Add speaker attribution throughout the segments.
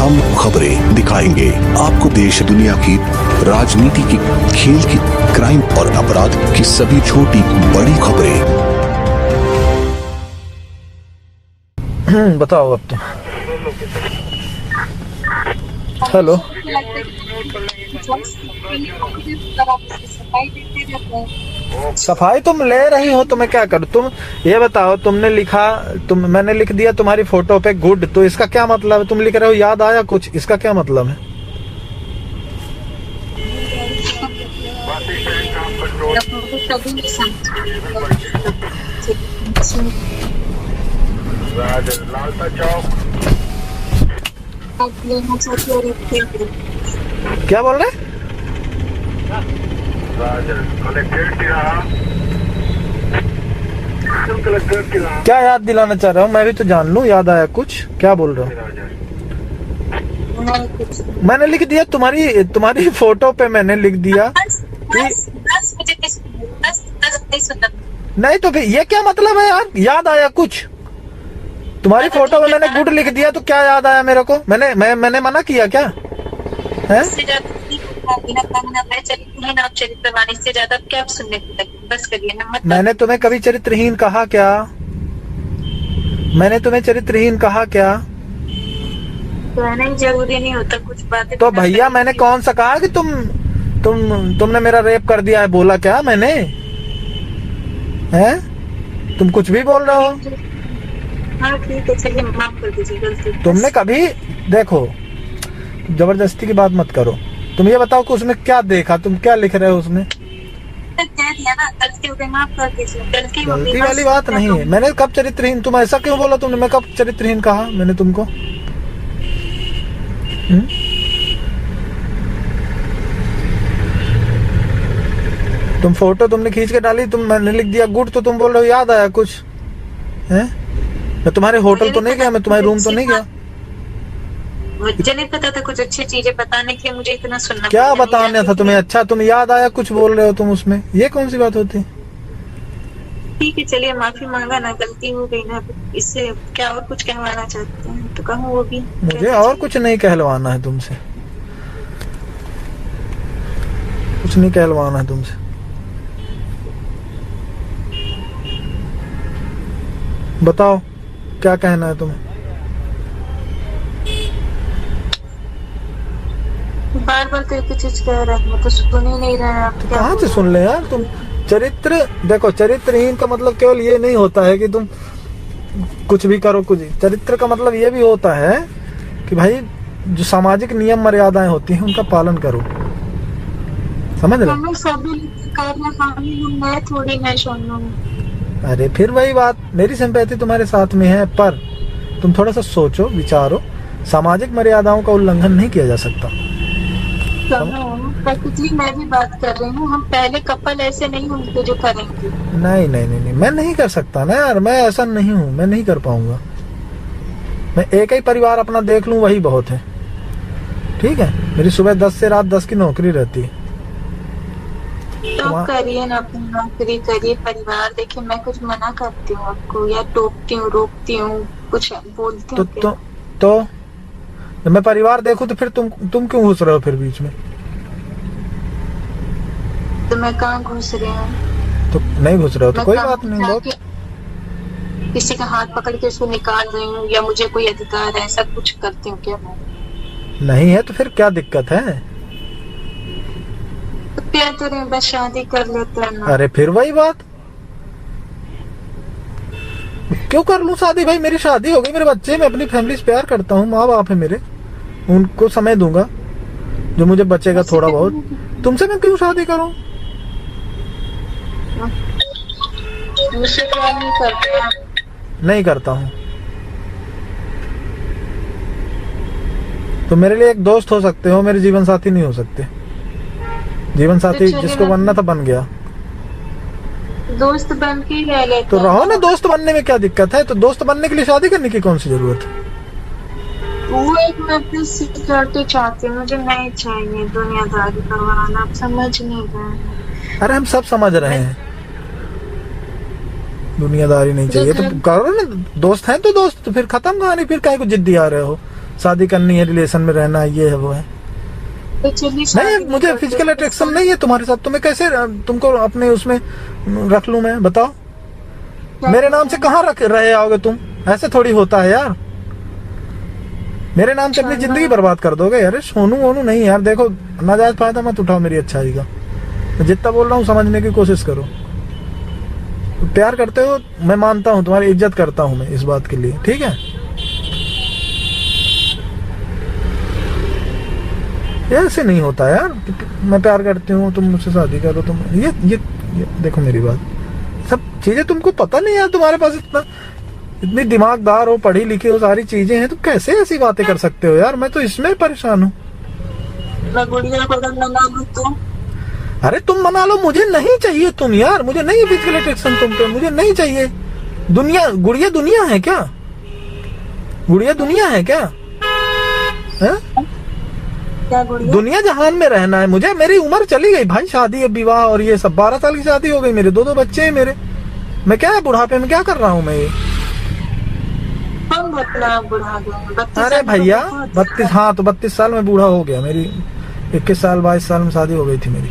Speaker 1: तमाम खबरें दिखाएंगे आपको देश दुनिया की राजनीति की, खेल की, क्राइम और अपराध की सभी छोटी बड़ी खबरें।
Speaker 2: बताओ अब तो। हेलो, सफाई तुम ले रही हो तो मैं क्या करूं? तुम ये बताओ, तुमने लिखा, मैंने लिख दिया तुम्हारी फोटो पे गुड, तो इसका क्या मतलब है? तुम लिख रहे हो याद आया कुछ, इसका क्या मतलब है? क्या बोल रहे? क्या याद दिलाना चाह रहे हो? मैं भी तो जान लूं, याद आया कुछ? क्या बोल रहे हो? मैंने लिख दिया तुम्हारी फोटो पे, मैंने लिख दिया कि नहीं, तो फिर ये क्या मतलब है यार? याद आया कुछ? तुम्हारी फोटो में मैंने गुड लिख दिया तो क्या याद आया मेरे को? मैंने मना किया क्या है?
Speaker 3: से ज्यादा क्या सुनने को लगे? बस करिए ना, मतलब
Speaker 2: मैंने तुम्हें कभी चरित्रहीन कहा क्या? मैंने तुम्हें चरित्रहीन कहा क्या?
Speaker 3: कहना ही जरूरी नहीं होता कुछ बातें।
Speaker 2: तो भैया मैंने कौन सा कहा कि तुमने मेरा रेप कर दिया है? बोला क्या मैंने? हैं? तुम कुछ भी बोल रहे हो।
Speaker 3: हाँ ठीक है, चलिए माफ कर दीजिए गलती।
Speaker 2: तुमने कभी, देखो, जबरदस्ती की बात मत करो। तुम ये बताओ कि उसमें क्या देखा? तुम क्या लिख रहे हो उसमें?
Speaker 3: कह दिया ना, गलती हो गई, माफ कर दीजिए।
Speaker 2: गलती वाली बात नहीं है। मैंने कब चरित्रहीन, तुम ऐसा क्यों बोला तुमने? मैं कब चरित्रहीन कहा मैंने तुमको? तुम फोटो तुमने खींच के डाली, मैंने लिख दिया गुड, तो तुम बोल रहे हो याद आया कुछ? हैं? मैं तुम्हारे होटल तो नहीं गया, मैं तुम्हारे रूम तो नहीं गया।
Speaker 3: मुझे नहीं पता था कुछ अच्छी चीजें बताने के, मुझे इतना सुनना।
Speaker 2: क्या बताना था तुम्हें? अच्छा, तुम याद आया कुछ बोल रहे हो तुम उसमें, ये कौन सी बात होती?
Speaker 3: ठीक है, चलिए माफी मांगा ना, गलती हो गई ना, इससे क्या और कुछ कहवाना चाहते हैं तो कहूँ वो भी।
Speaker 2: मुझे और कुछ नहीं कहलवाना है तुमसे, कुछ नहीं कहलवाना है तुमसे। बताओ क्या कहना है तुम्हें?
Speaker 3: बार बार तो एक चीज कह रहे हैं, तो सुन ही नहीं रहे हैं आप।
Speaker 2: कहाँ से सुन ले यार तुम? चरित्र, देखो, चरित्रहीन का मतलब केवल ये नहीं होता है कि तुम कुछ भी करो कुछ। चरित्र का मतलब ये भी होता है कि भाई जो सामाजिक नियम मर्यादाएं होती हैं उनका पालन करो, समझ रहे?
Speaker 3: हम लोग सभी मैं थोड़ी मैं सुन।
Speaker 2: अरे फिर वही बात, मेरी सिंपैथी तुम्हारे साथ में है, पर तुम थोड़ा सा सोचो, विचारो। सामाजिक मर्यादाओं का उल्लंघन नहीं किया जा सकता।
Speaker 3: प्रैक्टिकली मैं भी बात कर रही हूँ, हम पहले कपल ऐसे नहीं होंगे जो करेंगे।
Speaker 2: नहीं नहीं नहीं नहीं, मैं नहीं कर सकता ना यार, मैं ऐसा नहीं हूँ, मैं नहीं कर पाऊंगा। मैं एक ही परिवार अपना देख लूं वही बहुत है, ठीक है? मेरी सुबह 10 से रात 10 की नौकरी रहती है।
Speaker 3: तो करिए ना, अपनी नौकरी करिए, परिवार देखिए। मैं कुछ मना करती हूँ आपको या टोकती हूँ, रोकती हूँ, कुछ बोलती हूँ?
Speaker 2: तो मैं परिवार देखूं तो फिर तुम क्यों घुस रहे हो फिर बीच में?
Speaker 3: तो मैं कहाँ घुस रही हूँ?
Speaker 2: तो नहीं घुस रहे हो तो कोई बात नहीं। बहुत
Speaker 3: किसी का हाथ पकड़ के उसको निकाल रही हूँ या मुझे कोई अधिकार है, ऐसा कुछ करती हूँ क्या मैं?
Speaker 2: नहीं है तो फिर क्या दिक्कत है?
Speaker 3: तो क्या करें, बस शादी कर लेते हैं ना।
Speaker 2: अरे फिर वही बात, क्यों कर लूं शादी? भाई मेरी शादी हो गई, मेरे बच्चे, मैं अपनी फैमिली से प्यार करता हूँ, माँ बाप है मेरे, उनको समय दूंगा जो मुझे बचेगा थोड़ा बहुत। तुमसे मैं क्यों शादी करूं?
Speaker 3: मुझसे प्यार नहीं करते आप? नहीं
Speaker 2: करता हूँ। तो मेरे लिए एक दोस्त हो सकते हो, मेरे जीवन साथी नहीं हो सकते। जीवन साथी जिसको बनना था बन गया,
Speaker 3: दोस्त बन के रह लेते।
Speaker 2: तो रहो ना, दोस्त बनने में क्या दिक्कत है? तो दोस्त बनने के लिए शादी करने की कौन सी जरूरत है?
Speaker 3: वो एक मैं अपनी सिक्योरिटी चाहती हूँ, मुझे नहीं चाहिए दुनियादारी करवाना, आप समझ नहीं रहे।
Speaker 2: अरे हम सब समझ रहे हैं, दुनियादारी नहीं चाहिए तो करो ना। दोस्त हैं तो दोस्त, तो फिर खत्म कहानी, फिर काहे को जिद्दी आ रहे हो? शादी करनी है, रिलेशन में रहना है, ये है वो है।
Speaker 3: तो चलिए
Speaker 2: नहीं,
Speaker 3: शादी
Speaker 2: मुझे
Speaker 3: करते
Speaker 2: फिजिकल
Speaker 3: हैं।
Speaker 2: अट्रैक्शन नहीं है तुम्हारे साथ, तो मैं कैसे तुमको अपने उसमें रख लूं मैं, बताओ। मेरे नाम से कहाँ रख रहे आओगे तुम, ऐसे थोड़ी होता है यार। मेरे नाम से अपनी जिंदगी बर्बाद कर दोगे। अरे सोनू वोनू नहीं यार, देखो नाजायज फायदा मत उठाओ मेरी अच्छाई का। मैं जितना बोल रहा हूँ समझने की कोशिश करो। तो प्यार करते हो, मैं मानता हूँ, तुम्हारी इज्जत करता हूँ मैं इस बात के लिए, ठीक है। ऐसे नहीं होता यार, मैं प्यार करती हूँ तुम मुझसे शादी करो, तुम ये देखो मेरी बात, सब चीजें तुमको पता नहीं है। तुम्हारे पास इतनी दिमागदार हो, पढ़ी लिखी हो, सारी चीजें हैं, तुम कैसे ऐसी बातें कर सकते हो यार। मैं तो इसमें परेशान हूँ।
Speaker 3: मैं गुड़िया को अगर मना लूं तो?
Speaker 2: अरे तुम मना लो, मुझे नहीं चाहिए तुम यार, मुझे नहीं फिजिकल अट्रैक्शन तुम पे, मुझे नहीं चाहिए। गुड़िया दुनिया है क्या? गुड़िया दुनिया है क्या? है?
Speaker 3: क्या गुड़िया?
Speaker 2: दुनिया जहान में रहना है मुझे। मेरी उम्र चली गई भाई, शादी विवाह और ये सब। 12 साल की शादी हो गई मेरे, 2 बच्चे हैं मेरे। मैं क्या बुढ़ापे में क्या कर रहा हूँ मैं ये?
Speaker 3: कौन बोला बुढ़ा गया?
Speaker 2: अरे भैया 32, हाँ तो 32 साल में बूढ़ा हो गया। मेरी 21 साल 22 साल में शादी हो गई थी मेरी।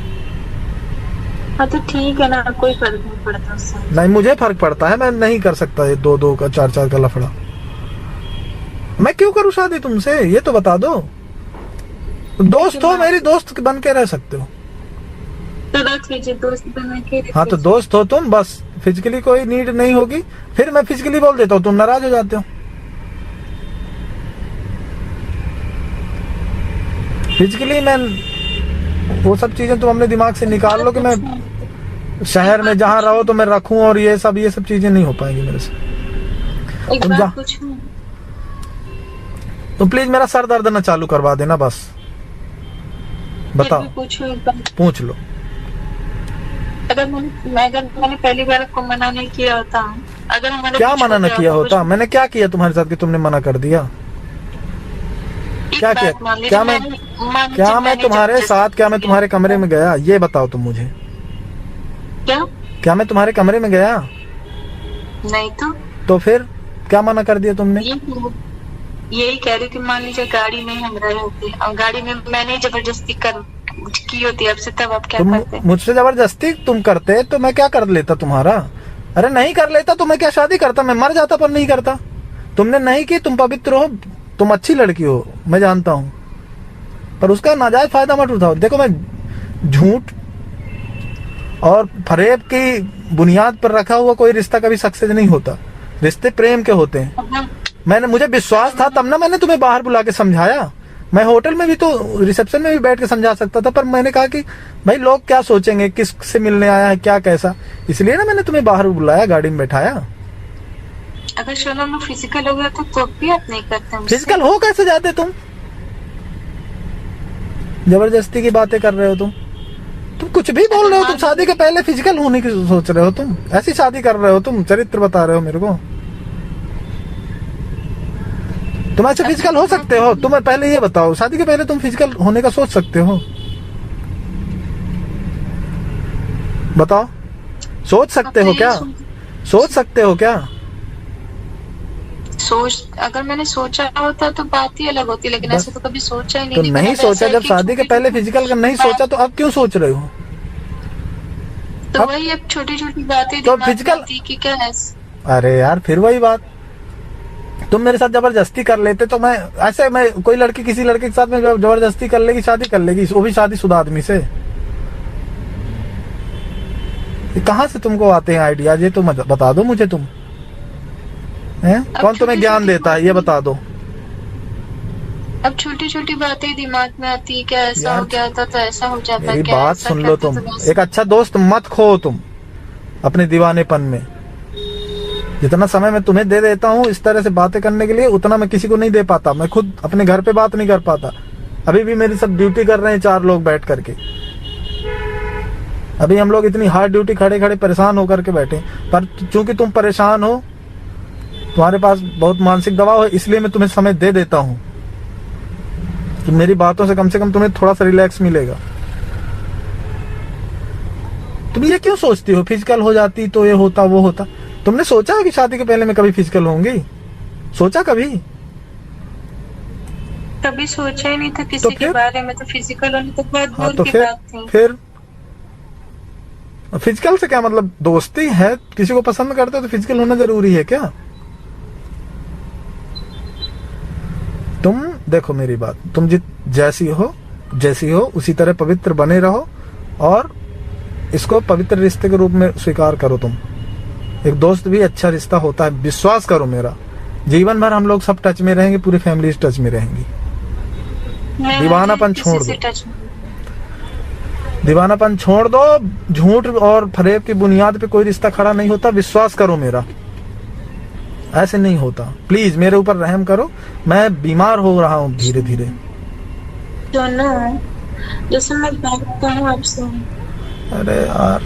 Speaker 3: हाँ तो ठीक है ना, कोई फर्क नहीं पड़ता उससे।
Speaker 2: नहीं, मुझे फर्क पड़ता है। मैं नहीं कर सकता ये 2 का 4 का लफड़ा। मैं क्यों करूँ शादी तुमसे, ये तो बता दो। दोस्त हो, मेरी दोस्त बन के रह सकते हो।
Speaker 3: तो रख लीजिए दोस्त बना के।
Speaker 2: हाँ तो दोस्त हो तुम, बस फिजिकली कोई नीड नहीं होगी। फिर मैं फिजिकली बोल देता हूँ, तुम नाराज हो जाते हो। फिजिकली मैं वो सब चीजें तुम अपने दिमाग से निकाल लो कि मैं शहर में जहाँ रहो तो मैं रखूं, और ये सब चीजें नहीं हो पाएंगी मेरे से।
Speaker 3: एक
Speaker 2: तुम जा,
Speaker 3: बात पूछूं?
Speaker 2: तुम प्लीज मेरा सर दर्द न चालू करवा देना बस। बताओ,
Speaker 3: पूछूं एक बात?
Speaker 2: पूछ लो।
Speaker 3: अगर मैंने पहली बार आपको मना नहीं किया होता, अगर हमारे
Speaker 2: क्या
Speaker 3: कुछ
Speaker 2: मना
Speaker 3: हो
Speaker 2: न
Speaker 3: गया
Speaker 2: किया
Speaker 3: होता,
Speaker 2: होता? मैंने क्या किया तुम्हारे साथ कि तुमने मना कर दिया? क्या किया? क्या मैं तुम्हारे साथ, क्या मैं तुम्हारे कमरे में गया? ये बताओ तुम मुझे।
Speaker 3: क्या
Speaker 2: मैं तुम्हारे कमरे में गया?
Speaker 3: नहीं
Speaker 2: तो फिर क्या मना कर दिया तुमने?
Speaker 3: यही कह रही थी, मान लीजिए गाड़ी में हम रहे होते और गाड़ी में मैंने जबरदस्ती की होती आपसे, तब आप क्या करते?
Speaker 2: मुझसे जबरदस्ती तुम करते तो मैं क्या कर लेता तुम्हारा? अरे नहीं कर लेता तो मैं क्या शादी करता? मैं मर जाता पर नहीं करता। तुमने नहीं की, तुम पवित्र हो, तुम अच्छी लड़की हो, मैं जानता हूँ, पर उसका नाजायज फायदा मत उठाओ। देखो मैं झूठ और फरेब की बुनियाद पर रखा हुआ कोई रिश्ता कभी सक्सेस नहीं होता। रिश्ते प्रेम के होते हैं। मुझे विश्वास था तब ना मैंने तुम्हें बाहर बुला के समझाया। मैं होटल में भी तो, रिसेप्शन में भी बैठ के समझा सकता था, पर मैंने कहा कि भाई लोग क्या सोचेंगे, किस से मिलने आया है, क्या कैसा, इसलिए ना मैंने तुम्हें बाहर बुलाया, गाड़ी में बैठाया।
Speaker 3: अगर शोनू में फिजिकल हो गया तो भी आप नहीं करते?
Speaker 2: फिजिकल हो कैसे जाते तुम? जबरदस्ती की बातें कर रहे हो तुम कुछ भी बोल रहे हो। तुम शादी के पहले फिजिकल होने की सोच रहे हो, तुम ऐसी शादी कर रहे हो, तुम चरित्र बता रहे हो मेरे को। तुम ऐसे फिजिकल हो सकते हो? तुम्हें पहले ये बताओ, शादी के पहले तुम फिजिकल होने का सोच सकते हो? बताओ, सोच सकते हो क्या? सोच सकते हो क्या?
Speaker 3: अगर मैंने सोचा होता तो बात ही अलग होती, लेकिन ऐसे तो कभी सोचा ही नहीं।
Speaker 2: तो नहीं सोचा, जब शादी के पहले फिजिकल का नहीं सोचा तो अब क्यों सोच रहे हो?
Speaker 3: तो वही अब छोटी छोटी बातें
Speaker 2: तो फिजिकल
Speaker 3: की क्या है?
Speaker 2: अरे यार फिर वही बात, तुम मेरे साथ जबरदस्ती कर लेते तो मैं कोई लड़की किसी लड़के के साथ में जबरदस्ती कर लेगी, शादी कर लेगी, वो भी शादीशुदा आदमी से। कहाँ से तुमको आते हैं आइडियाज? ये तो बता दो मुझे। तुम हैं? कौन तुम्हें ज्ञान देता है, ये बता दो।
Speaker 3: अब छोटी छोटी बातें दिमाग में आती है, क्या ऐसा हो गया था तो ऐसा हो जाता है।
Speaker 2: मेरी बात सुन लो, तुम एक अच्छा दोस्त मत खो तुम अपने दीवानेपन में। जितना समय मैं तुम्हें दे देता हूँ इस तरह से बातें करने के लिए, उतना मैं किसी को नहीं दे पाता। मैं खुद अपने घर पे बात नहीं कर पाता। अभी भी मेरी सब ड्यूटी कर रहे हैं 4 लोग बैठ करके। अभी हम लोग इतनी हार्ड ड्यूटी खड़े खड़े परेशान होकर के बैठे, पर चूंकि तुम परेशान हो, तुम्हारे पास बहुत मानसिक दबाव है, इसलिए मैं तुम्हें समय दे देता हूँ कि मेरी बातों से कम तुम्हें थोड़ा सा रिलैक्स मिलेगा। तुम ये क्यों सोचती हो फिजिकल हो जाती तो ये होता वो होता? तुमने सोचा है कि शादी के पहले मैं कभी फिजिकल होंगी? सोचा कभी?
Speaker 3: कभी सोचा ही नहीं था
Speaker 2: तो
Speaker 3: किसी के
Speaker 2: फिर?
Speaker 3: बारे में, तो फिजिकल होने तो बहुत
Speaker 2: हाँ
Speaker 3: दूर
Speaker 2: तो
Speaker 3: की
Speaker 2: फिर
Speaker 3: बात थी।
Speaker 2: फिजिकल से क्या मतलब, दोस्ती है, किसी को पसंद करते हो तो फिजिकल होना जरूरी है क्या? तुम देखो मेरी बात, तुम जैसी हो उसी तरह पवित्र बने रहो और इसको पवित्र रिश्ते के रूप में स्वीकार करो। तुम एक दोस्त भी अच्छा रिश्ता होता है, विश्वास करो मेरा। जीवन भर हम लोग सब टच में रहेंगे, पूरी फैमिली टच में रहेंगी। दीवानापन छोड़ दो, दीवानापन छोड़ दो। झूठ और फरेब की बुनियाद पे कोई रिश्ता खड़ा नहीं होता, विश्वास करो मेरा, ऐसे नहीं होता। प्लीज मेरे ऊपर रहम करो, मैं बीमार हो रहा हूँ धीरे धीरे।
Speaker 3: जैसे मैं बात करूं आपसे,
Speaker 2: अरे यार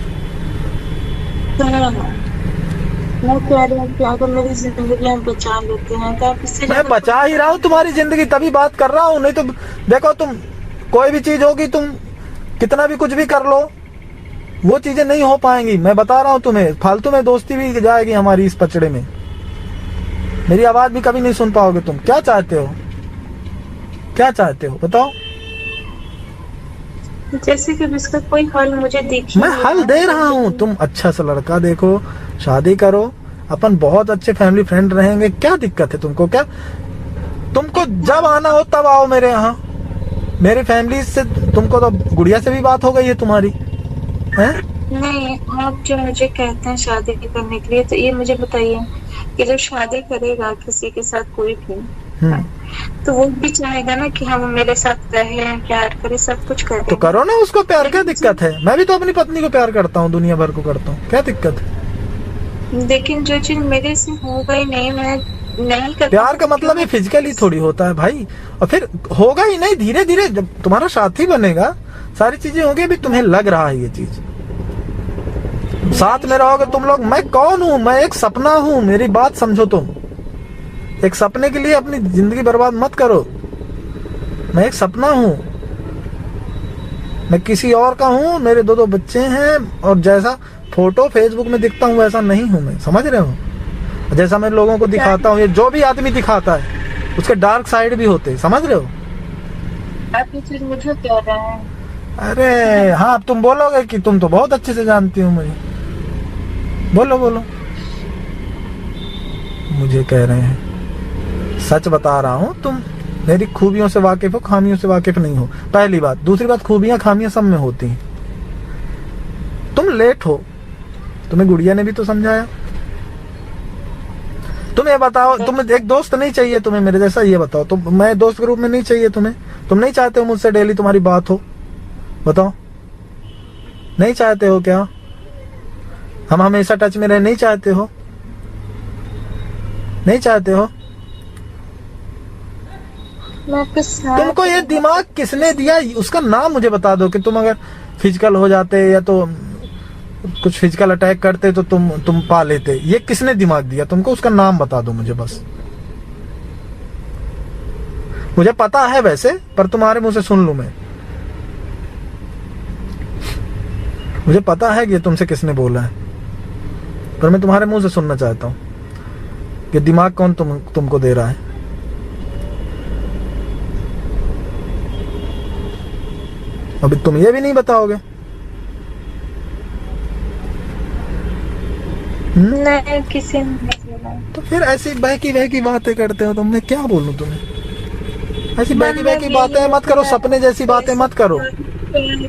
Speaker 3: मैं कह रही हूँ कि अगर मेरी जिंदगी हम बचा लेते हैं तो आप इससे
Speaker 2: मैं बचा ही रहा हूँ तुम्हारी जिंदगी, तभी बात कर रहा हूँ। नहीं तो देखो, तुम कोई भी चीज होगी, तुम कितना भी कुछ भी कर लो, वो चीजें नहीं हो पाएंगी। मैं बता रहा हूँ तुम्हें, फालतू में दोस्ती भी जाएगी हमारी इस पचड़े में। मेरी आवाज भी कभी नहीं सुन पाओगे तुम। क्या चाहते हो, क्या चाहते हो बताओ?
Speaker 3: जैसे कि इसका कोई हल मुझे देखिए।
Speaker 2: मैं हल दे रहा हूँ। तुम अच्छा सा लड़का देखो, शादी करो, अपन बहुत अच्छे फैमिली फ्रेंड रहेंगे। क्या दिक्कत है तुमको? क्या तुमको जब आना हो तब आओ मेरे यहाँ। मेरी फैमिली से तुमको तो गुड़िया से भी बात हो गई है तुम्हारी, हैं?
Speaker 3: नहीं, आप जो मुझे कहते हैं शादी करने के लिए, तो ये मुझे बताइए कि जब शादी करेगा किसी के साथ कोई भी, तो वो भी चाहेगा ना कि हम मेरे साथ रहे, प्यार करे, सब कुछ करें।
Speaker 2: तो करो ना उसको प्यार, क्या दिक्कत है? मैं भी तो अपनी पत्नी को प्यार करता हूँ, दुनिया भर को करता हूँ, क्या दिक्कत है?
Speaker 3: लेकिन जो चीज मेरे से होगा ही नहीं, मैं नहीं कर।
Speaker 2: प्यार का मतलब ये फिजिकली थोड़ी होता है भाई। और फिर होगा ही नहीं, धीरे धीरे जब तुम्हारा साथी बनेगा, सारी चीजें होंगी। अभी तुम्हें लग रहा है ये चीज, साथ में रहोगे तुम लोग। मैं कौन हूँ? मैं एक सपना हूँ, मेरी बात समझो तुम। एक सपने के लिए अपनी जिंदगी बर्बाद मत करो। मैं एक सपना हूँ, मैं किसी और का हूँ। मेरे दो बच्चे हैं, और जैसा फोटो फेसबुक में दिखता हूँ वैसा नहीं हूँ मैं, समझ रहे हो? जैसा मैं लोगों को दिखाता हूँ, ये जो भी आदमी दिखाता है उसके डार्क साइड भी होते हैं, समझ रहे हो?
Speaker 3: आप ये चीज मुझे कह रहे हैं?
Speaker 2: अरे हाँ, अब तुम बोलोगे कि तुम तो बहुत अच्छे से जानती हो मुझे। बोलो बोलो। मुझे कह रहे हैं, सच बता रहा हूँ। तुम मेरी खूबियों से वाकिफ हो, खामियों से वाकिफ नहीं हो, पहली बात। दूसरी बात, खूबियां खामियां सब में होती हैं। तुम लेट हो, तुम्हें गुड़िया ने भी तो समझाया। तुम ये बताओ, तुम एक दोस्त नहीं चाहिए तुम्हें मेरे जैसा? ये बताओ, तुम मैं दोस्त के रूप में नहीं चाहिए तुम्हें? तुम नहीं चाहते हो मुझसे डेली तुम्हारी बात हो? बताओ, नहीं चाहते हो क्या? हम हमेशा टच में रहे, नहीं चाहते हो? नहीं चाहते हो? तुमको ये दिमाग किसने दिया? उसका नाम मुझे बता दो कि तुम अगर फिजिकल हो जाते या तो कुछ फिजिकल अटैक करते तो तुम पा लेते। ये किसने दिमाग दिया तुमको? उसका नाम बता दो मुझे बस। मुझे पता है वैसे, पर तुम्हारे मुंह से सुन लूं मैं। मुझे पता है कि ये तुमसे किसने बोला है, पर मैं तुम्हारे मुंह से सुनना चाहता हूं कि दिमाग कौन तुमको दे रहा है। अभी तुम ये भी नहीं बताओगे?
Speaker 3: नहीं, किसी ने नहीं बोला।
Speaker 2: तो फिर ऐसी बहकी बातें करते हो तुम। मैं क्या बोलूं तुम्हें? ऐसी बहकी बातें मत करो, सपने जैसी बातें मत करो।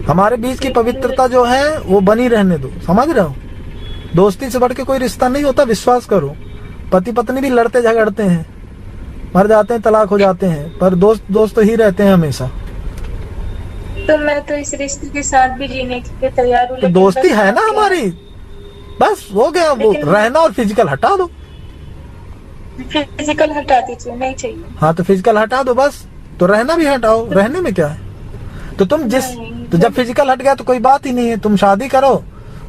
Speaker 2: हमारे बीच की पवित्रता जो है वो बनी रहने दो, समझ रहे हो? दोस्ती से बढ़ के कोई रिश्ता नहीं होता, विश्वास करो। पति पत्नी भी लड़ते झगड़ते हैं, मर जाते हैं, तलाक हो जाते हैं, पर दोस्त ही रहते हैं हमेशा।
Speaker 3: तो मैं तो इस रिश्ते के साथ भी जीने के लिए तैयार हूँ।
Speaker 2: तो दोस्ती है ना हमारी, बस हो गया। वो रहना और फिजिकल हटा दो।
Speaker 3: फिजिकल हटा दीजिए, नहीं चाहिए।
Speaker 2: हाँ तो फिजिकल हटा दो बस, तो रहना भी हटाओ। रहने में क्या है? तो तुम तो जब फिजिकल हट गया तो कोई बात ही नहीं है। तुम शादी करो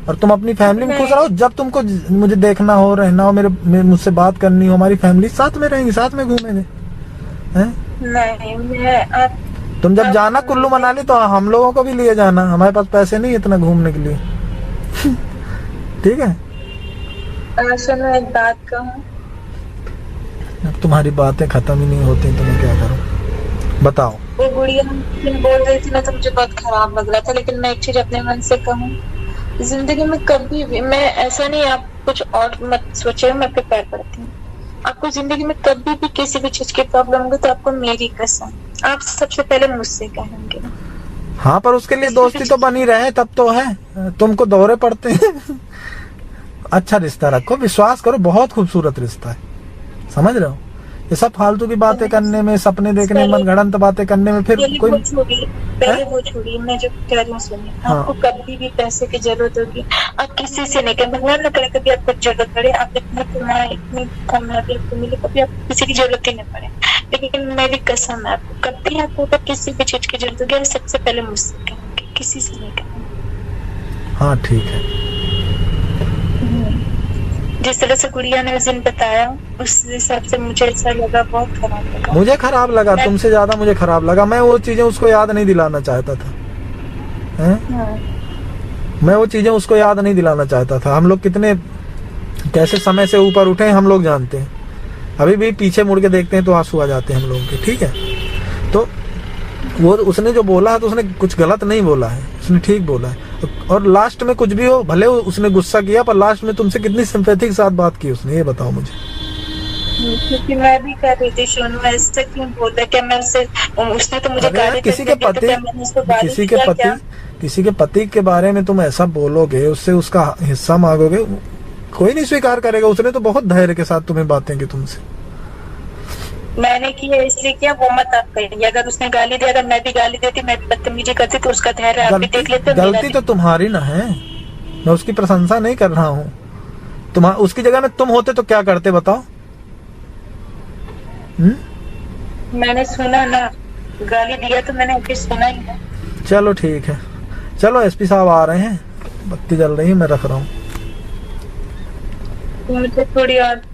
Speaker 2: और तुम अपनी फैमिली में खुश रहो। जब तुमको मुझे देखना हो, रहना हो, मुझसे बात करनी हो, हमारी फैमिली साथ में रहेंगी, साथ में घूमेंगे।
Speaker 3: नहीं,
Speaker 2: तुम जब जाना कुल्लू मनाली तो हम लोगों को भी लिए जाना। हमारे पास पैसे नहीं इतना घूमने के लिए। ठीक है?
Speaker 3: सुनो, एक बात कहूं।
Speaker 2: अब तुम्हारी बातें खत्म ही नहीं होती तो मैं क्या करूं? बताओ।
Speaker 3: वो गुड़िया बोल रही थी ना, तो मुझे बहुत खराब लग रहा था। लेकिन मैं एक चीज अपने मन से कहूँ, जिंदगी में कभी भी मैं ऐसा नहीं, आप कुछ और मत सोचिए, मैं आपके पैर पड़ती हूँ। आपको जिंदगी में कभी भी किसी भी चीज की प्रॉब्लम होगी तो आपको मेरी कसम, आप सबसे पहले मुझसे कहेंगे।
Speaker 2: हाँ, पर उसके लिए दोस्ती तो बनी रहे तब तो है। तुमको दौरे पड़ते हैं। अच्छा रिश्ता रखो, विश्वास करो, बहुत खूबसूरत रिश्ता है, समझ रहे हो। ये सब फालतू की बातें करने में, सपने देखने में, मनगढ़ंत बातें करने में फिर कोई
Speaker 3: पहले वो छोड़िए, मैं जो कह रही हूँ सुनिए।
Speaker 2: हाँ।
Speaker 3: आपको कभी भी पैसे की जरूरत होगी, आप किसी से नहीं, भगवान न करे कभी आपको जरूरत पड़े, आप इतना कमाए, इतनी कामयाबी आपको मिले, कभी आपको किसी की जरूरत ही नहीं पड़े। लेकिन मेरी कसम है, आपको कभी आपको अगर किसी भी चीज की जरूरत होगी, आप सबसे पहले मुझसे कहेंगे, किसी से नहीं कहेंगे।
Speaker 2: हाँ ठीक है।
Speaker 3: जिस तरह से गुड़िया ने उस दिन बताया, उस हिसाब से मुझे ऐसा लगा, बहुत खराब लगा।
Speaker 2: मुझे खराब लगा, तुमसे ज्यादा मुझे खराब लगा। मैं वो चीजें उसको याद नहीं दिलाना चाहता था, हैं? मैं वो चीजें उसको याद नहीं दिलाना चाहता था। हम लोग कितने कैसे समय से ऊपर उठे हम लोग जानते हैं। अभी भी पीछे मुड़ के देखते हैं तो आंसू आ जाते हैं हम लोगों के, ठीक है। तो वो उसने जो बोला है तो उसने कुछ गलत नहीं बोला है, उसने ठीक बोला है। और लास्ट में कुछ भी हो, भले उसने गुस्सा किया, पर लास्ट में तुमसे कितनी सिंपैथी के साथ बात की उसने, ये बताओ मुझे।
Speaker 3: क्योंकि मैं भी कर रही थी सोनू, ऐसा क्यों बोलता, क्या मैं उसने तो मुझे गाली
Speaker 2: किसी के पति के बारे में तुम ऐसा बोलोगे, उससे उसका हिस्सा मांगोगे, कोई नहीं स्वीकार करेगा। उसने तो बहुत धैर्य के साथ तुम्हें बातें की तुमसे।
Speaker 3: मैंने किया इसलिए किया, वो मत आप कहिए। अगर उसने गाली दिया, अगर मैं भी गाली देती, मैं भी बदतमीजी करती, तो उसका धैर्य आप भी देख लेते।
Speaker 2: गलती तो तुम्हारी ना है, मैं उसकी प्रशंसा नहीं कर रहा हूँ। उसकी जगह में तुम होते तो क्या करते बताओ?
Speaker 3: मैंने सुना ना, गाली दिया तो मैंने अभी सुना ही ना।
Speaker 2: चलो ठीक है, चलो एसपी साहब आ रहे हैं, बत्ती जल रही है, मैं रख रहा हूँ।
Speaker 3: मुझे थोड़ी और